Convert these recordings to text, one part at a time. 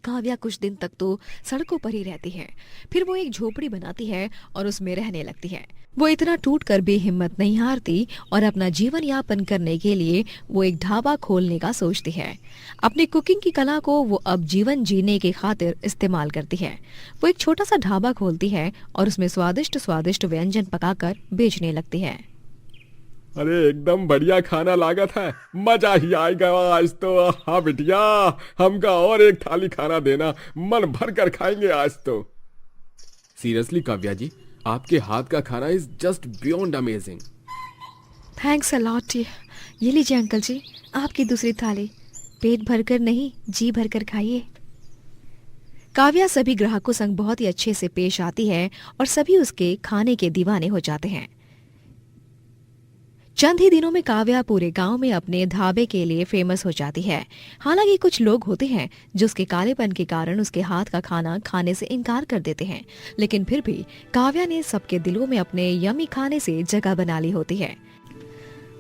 काव्या कुछ दिन तक तो सड़कों पर ही रहती है। फिर वो एक झोपड़ी बनाती है और उसमें रहने लगती है। वो इतना टूट कर भी हिम्मत नहीं हारती और अपना जीवन यापन करने के लिए वो एक ढाबा खोलने का सोचती है। अपनी कुकिंग की कला को वो अब जीवन जीने की खातिर इस्तेमाल करती है। वो एक छोटा सा ढाबा खोलती है और उसमें स्वादिष्ट स्वादिष्ट व्यंजन पकाकर बेचने लगती है। अरे एकदम बढ़िया खाना लागत है, मजा ही आएगा आज तो। हाँ बिटिया, हमका और एक थाली खाना देना, मन भर कर खाएंगे आज तो। सीरियसली काव्या जी, आपके हाथ का खाना is just beyond amazing. Thanks a lot. ये लीजिए अंकल जी, आपकी दूसरी थाली। पेट भरकर नहीं, जी भरकर खाइए। काव्या सभी ग्राहकों संग बहुत ही अच्छे से पेश आती है और सभी उसके खाने के दीवाने हो जाते हैं। चंद ही दिनों में काव्या पूरे गांव में अपने ढाबे के लिए फेमस हो जाती है। हालांकि कुछ लोग होते हैं जो उसके कालेपन के कारण उसके हाथ का खाना खाने से इनकार कर देते हैं, लेकिन फिर भी काव्या ने सबके दिलों में अपने यमी खाने से जगह बना ली होती है।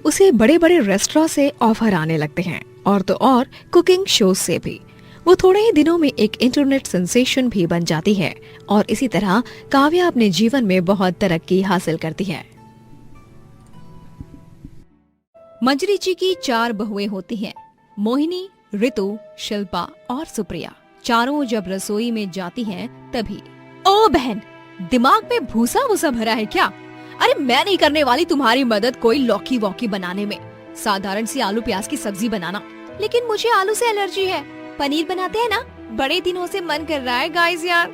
उसे बड़े बड़े रेस्टोरेंट से ऑफर आने लगते हैं और तो और कुकिंग शो से भी। वो थोड़े ही दिनों में एक इंटरनेट सेंसेशन भी बन जाती है और इसी तरह काव्या अपने जीवन में बहुत तरक्की हासिल करती है। मंजरी जी की 4 बहुएं होती हैं, मोहिनी, ऋतु, शिल्पा और सुप्रिया। चारों जब रसोई में जाती हैं तभी, ओ बहन, दिमाग में भूसा वूसा भरा है क्या? अरे मैं नहीं करने वाली तुम्हारी मदद कोई लौकी वौकी बनाने में, साधारण सी आलू प्याज की सब्जी बनाना। लेकिन मुझे आलू से एलर्जी है। पनीर बनाते हैं ना, बड़े दिनों से मन कर रहा है गाइस यार।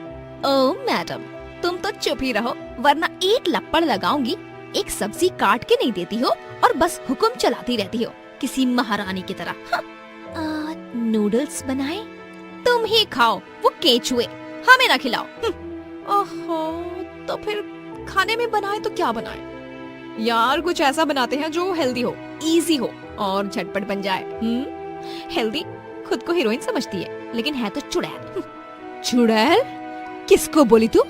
ओ मैडम, तुम तो चुप ही रहो वरना एक लप्पड़ लगाऊंगी। एक सब्जी काट के नहीं देती हो और बस हुक्म चलाती रहती हो किसी महारानी की तरह। नूडल्स बनाए? तुम ही खाओ, वो केचुए, हमें ना खिलाओ। ओहो, तो फिर खाने में बनाए तो क्या बनाए यार? कुछ ऐसा बनाते हैं जो हेल्दी हो, इजी हो और झटपट बन जाए। हेल्दी खुद को हीरोइन समझती है, लेकिन है तो चुड़ैल। चुड़ैल? किसको बोली तू?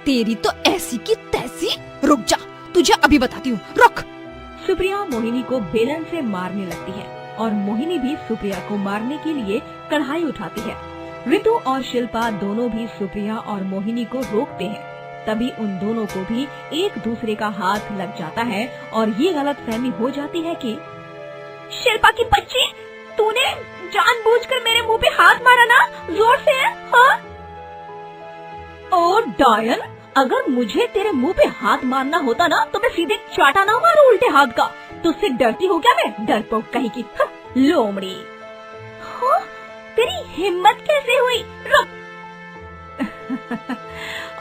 तेरी तो ऐसी की तैसी। रुक जा, तुझे अभी बताती हूँ, रुक। सुप्रिया मोहिनी को बेलन से मारने लगती है और मोहिनी भी सुप्रिया को मारने के लिए कढ़ाई उठाती है। ऋतु और शिल्पा दोनों भी सुप्रिया और मोहिनी को रोकते हैं। तभी उन दोनों को भी एक दूसरे का हाथ लग जाता है और ये गलतफहमी हो जाती है कि शिल्पा की बच्ची, तूने जानबूझकर मेरे मुंह पे हाथ मारा ना, जोर से। हाँ? ओ डायन, अगर मुझे तेरे मुंह पे हाथ मारना होता ना तो मैं सीधे चाटा ना मारूं उल्टे हाथ का। तुझसे डरती हो क्या मैं, डरपोक कहीं की लोमड़ी। हाँ? तेरी हिम्मत कैसे हुई? रुक।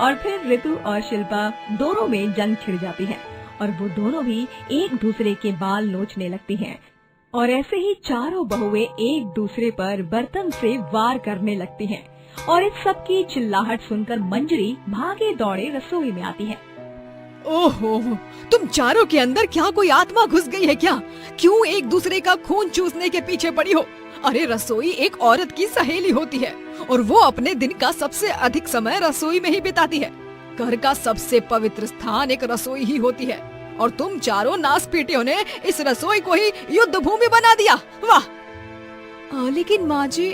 और फिर ऋतु और शिल्पा दोनों में जंग छिड़ जाती है और वो दोनों भी एक दूसरे के बाल नोचने लगती हैं। और ऐसे ही चारों बहुएं एक दूसरे पर बर्तन से वार करने लगती हैं। और इस सब की चिल्लाहट सुनकर मंजरी भागे दौड़े रसोई में आती है। ओहो, तुम चारों के अंदर क्या कोई आत्मा घुस गई है क्या? क्यों एक दूसरे का खून चूसने के पीछे पड़ी हो? अरे रसोई एक औरत की सहेली होती है और वो अपने दिन का सबसे अधिक समय रसोई में ही बिताती है। घर का सबसे पवित्र स्थान एक रसोई ही होती है और तुम चारों नासपीटियों ने इस रसोई को ही युद्ध भूमि बना दिया। वाह! लेकिन माँ जी,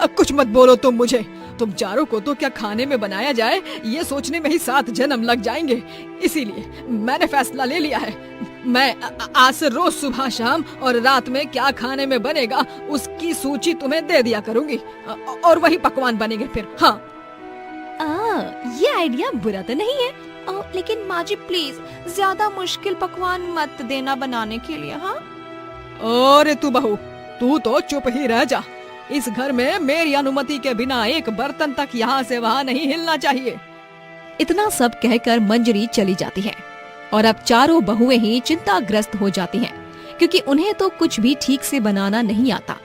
अब कुछ मत बोलो तुम मुझे। तुम चारों को तो क्या खाने में बनाया जाए ये सोचने में ही 7 जन्म लग जाएंगे। इसीलिए मैंने फैसला ले लिया है, मैं आज से रोज सुबह शाम और रात में क्या खाने में बनेगा उसकी सूची तुम्हें दे दिया करूंगी और वही पकवान बनेंगे फिर। हाँ, ये आइडिया बुरा तो नहीं है, लेकिन माँ जी प्लीज ज्यादा मुश्किल पकवान मत देना बनाने के लिए। हाँ? अरे तू बहू, तू तो चुप ही रह जा। इस घर में मेरी अनुमति के बिना एक बर्तन तक यहाँ से वहाँ नहीं हिलना चाहिए। इतना सब कहकर मंजरी चली जाती है और अब चारों बहुएं ही चिंताग्रस्त हो जाती हैं, क्योंकि उन्हें तो कुछ भी ठीक से बनाना नहीं आता।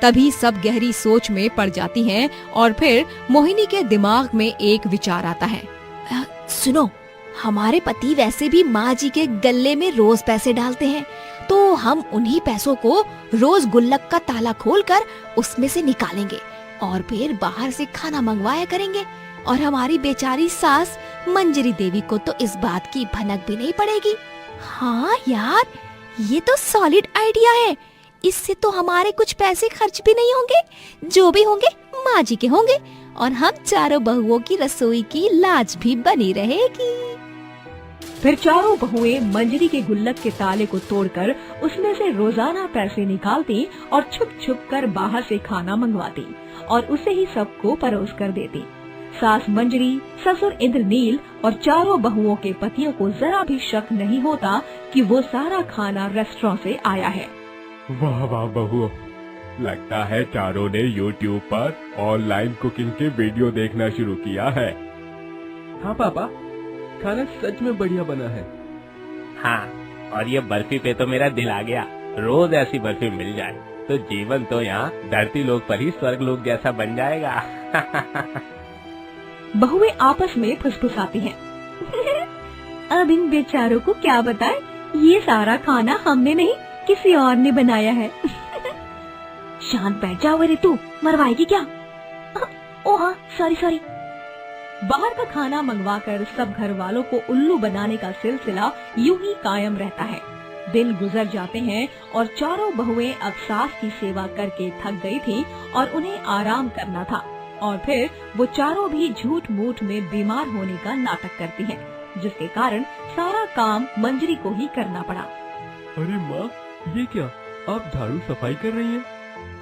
तभी सब गहरी सोच में पड़ जाती हैं और फिर मोहिनी के दिमाग में एक विचार आता है। सुनो, हमारे पति वैसे भी माँ जी के गल्ले में रोज पैसे डालते हैं, तो हम उन्हीं पैसों को रोज गुल्लक का ताला खोलकर उसमें से निकालेंगे और फिर बाहर से खाना मंगवाया करेंगे और हमारी बेचारी सास मंजरी देवी को तो इस बात की भनक भी नहीं पड़ेगी। हाँ यार, ये तो सॉलिड आइडिया है। इससे तो हमारे कुछ पैसे खर्च भी नहीं होंगे, जो भी होंगे माँ जी के होंगे, और हम चारों बहुओं की रसोई की लाज भी बनी रहेगी। फिर चारों बहुएं मंजरी के गुल्लक के ताले को तोड़कर उसमें से रोजाना पैसे निकालती और छुप छुप कर बाहर से खाना मंगवाती और उसे ही सबको परोस कर देती। सास मंजरी, ससुर इंद्रनील और चारों बहुओं के पतियों को जरा भी शक नहीं होता कि वो सारा खाना रेस्टोरेंट से आया है। वाह वाह बहुओं, लगता है चारों ने YouTube पर ऑनलाइन कुकिंग के वीडियो देखना शुरू किया है। हाँ पापा, खाना सच में बढ़िया बना है। हाँ, और ये बर्फी पे तो मेरा दिल आ गया। रोज ऐसी बर्फी मिल जाए तो जीवन तो यहाँ धरती लोक पर ही स्वर्ग लोक जैसा बन जाएगा। बहुएं आपस में फुसफुसाती हैं। अब इन बेचारों को क्या बताएं, ये सारा खाना हमने नहीं किसी और ने बनाया है। शांत बैठ जाओ ऋतु, मरवाएगी क्या? ओह हाँ, सॉरी। बाहर का खाना मंगवाकर सब घर वालों को उल्लू बनाने का सिलसिला यूं ही कायम रहता है। दिन गुजर जाते हैं और चारों बहुएं अब सास की सेवा करके थक गई थी और उन्हें आराम करना था, और फिर वो चारों भी झूठ मूठ में बीमार होने का नाटक करती हैं, जिसके कारण सारा काम मंजरी को ही करना पड़ा। अरे माँ, ये क्या, आप झाड़ू सफाई कर रही हैं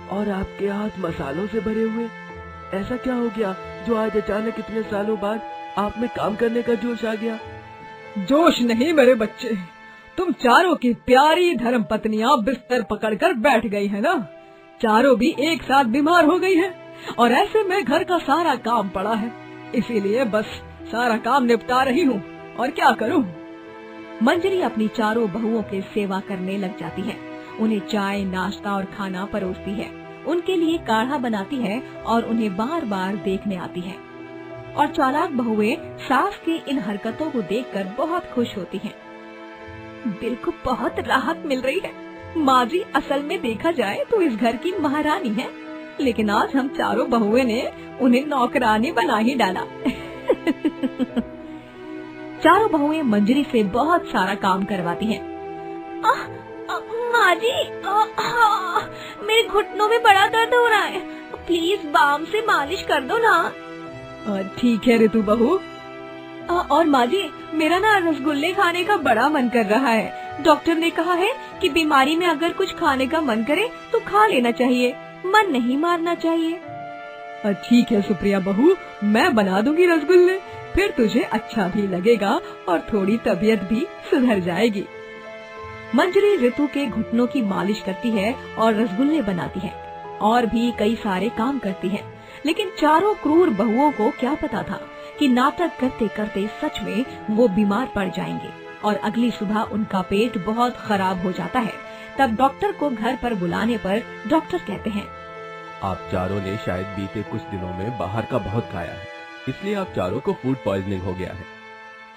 और आपके हाथ मसालों से भरे हुए? ऐसा क्या हो गया जो आज अचानक इतने सालों बाद आप में काम करने का जोश आ गया? जोश नहीं मेरे बच्चे, तुम चारों की प्यारी धर्म पत्नियां बिस्तर पकड़कर बैठ गई है ना। चारों भी एक साथ बीमार हो गई है और ऐसे में घर का सारा काम पड़ा है, इसीलिए बस सारा काम निपटा रही हूँ, और क्या करूँ। मंजरी अपनी चारों बहुओं की सेवा करने लग जाती है। उन्हें चाय, नाश्ता और खाना परोसती है, उनके लिए काढ़ा बनाती है और उन्हें बार बार देखने आती है। और चालाक बहुएं सास की इन हरकतों को देखकर बहुत खुश होती हैं। दिल को बहुत राहत मिल रही है। माँ जी असल में देखा जाए तो इस घर की महारानी है, लेकिन आज हम चारों बहुएं ने उन्हें नौकरानी बना ही डाला। चारों बहुएं मंजरी से बहुत सारा काम करवाती हैं। माँ जी, मेरे घुटनों में बड़ा दर्द हो रहा है, प्लीज बाम से मालिश कर दो ना। ठीक है ऋतु बहू। और माँ जी, मेरा ना रसगुल्ले खाने का बड़ा मन कर रहा है। डॉक्टर ने कहा है कि बीमारी में अगर कुछ खाने का मन करे तो खा लेना चाहिए, मन नहीं मारना चाहिए। ठीक है सुप्रिया बहू, मैं बना दूंगी रसगुल्ले, फिर तुझे अच्छा भी लगेगा और थोड़ी तबीयत भी सुधर जाएगी। मंजरी ऋतु के घुटनों की मालिश करती है और रसगुल्ले बनाती है और भी कई सारे काम करती है, लेकिन चारों क्रूर बहुओं को क्या पता था कि नाटक करते करते सच में वो बीमार पड़ जाएंगे और अगली सुबह उनका पेट बहुत खराब हो जाता है। तब डॉक्टर को घर पर बुलाने पर डॉक्टर कहते हैं, आप चारों ने शायद बीते कुछ दिनों में बाहर का बहुत खाया है, इसलिए आप चारों को फूड पॉइजनिंग हो गया है।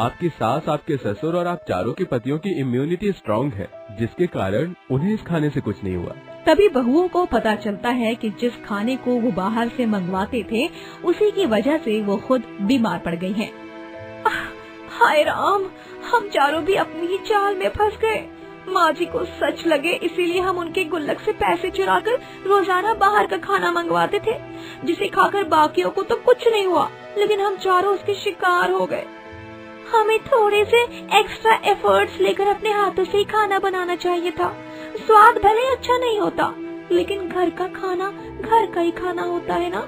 आपकी सास, आपके ससुर और आप चारों के पतियों की इम्यूनिटी स्ट्रांग है, जिसके कारण उन्हें इस खाने से कुछ नहीं हुआ। तभी बहुओं को पता चलता है कि जिस खाने को वो बाहर से मंगवाते थे उसी की वजह से वो खुद बीमार पड़ गई हैं। हाय राम, हम चारों भी अपनी ही चाल में फंस गए। माँ जी को सच लगे, इसीलिए हम उनके गुल्लक से पैसे चुराकर रोजाना बाहर का खाना मंगवाते थे, जिसे खाकर बाकियों को तो कुछ नहीं हुआ, लेकिन हम चारों उसके शिकार हो गए। हमें थोड़े से एक्स्ट्रा एफर्ट्स लेकर अपने हाथों से ही खाना बनाना चाहिए था। स्वाद भले अच्छा नहीं होता, लेकिन घर का खाना घर का ही खाना होता है ना।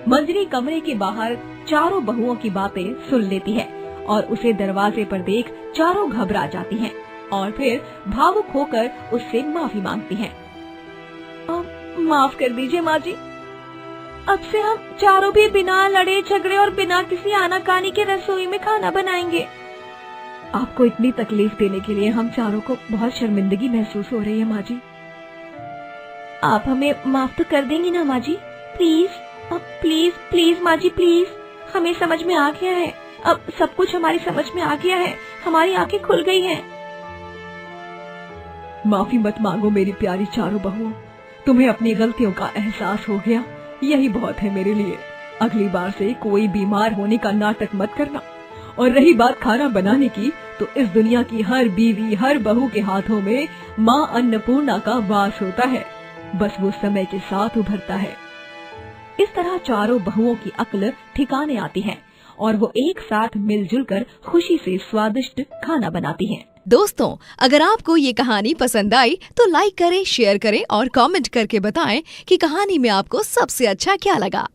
मंजरी कमरे के बाहर चारों बहुओं की बातें सुन लेती है और उसे दरवाजे पर देख चारों घबरा जाती हैं और फिर भावुक होकर उससे माफी मांगती हैं। माफ कर दीजिए माँ जी, अब से हम चारों भी बिना लड़े झगड़े और बिना किसी आनाकानी के रसोई में खाना बनाएंगे। आपको इतनी तकलीफ देने के लिए हम चारों को बहुत शर्मिंदगी महसूस हो रही है माँ जी। आप हमें माफ तो कर देंगी ना माँ जी? प्लीज प्लीज प्लीज माँ जी प्लीज, हमें समझ में आ गया है, अब सब कुछ हमारी समझ में आ गया है, हमारी आंखें खुल गई हैं। माफी मत मांगो मेरी प्यारी चारों बहुओं, तुम्हें अपनी गलतियों का एहसास हो गया, यही बहुत है मेरे लिए। अगली बार से कोई बीमार होने का नाटक मत करना। और रही बात खाना बनाने की, तो इस दुनिया की हर बीवी, हर बहू के हाथों में माँ अन्नपूर्णा का वास होता है। बस वो समय के साथ उभरता है। इस तरह चारों बहुओं की अक्ल ठिकाने आती है और वो एक साथ मिलजुल कर खुशी से स्वादिष्ट खाना बनाती हैं। दोस्तों, अगर आपको ये कहानी पसंद आई तो लाइक करें, शेयर करें और कमेंट करके बताएं कि कहानी में आपको सबसे अच्छा क्या लगा।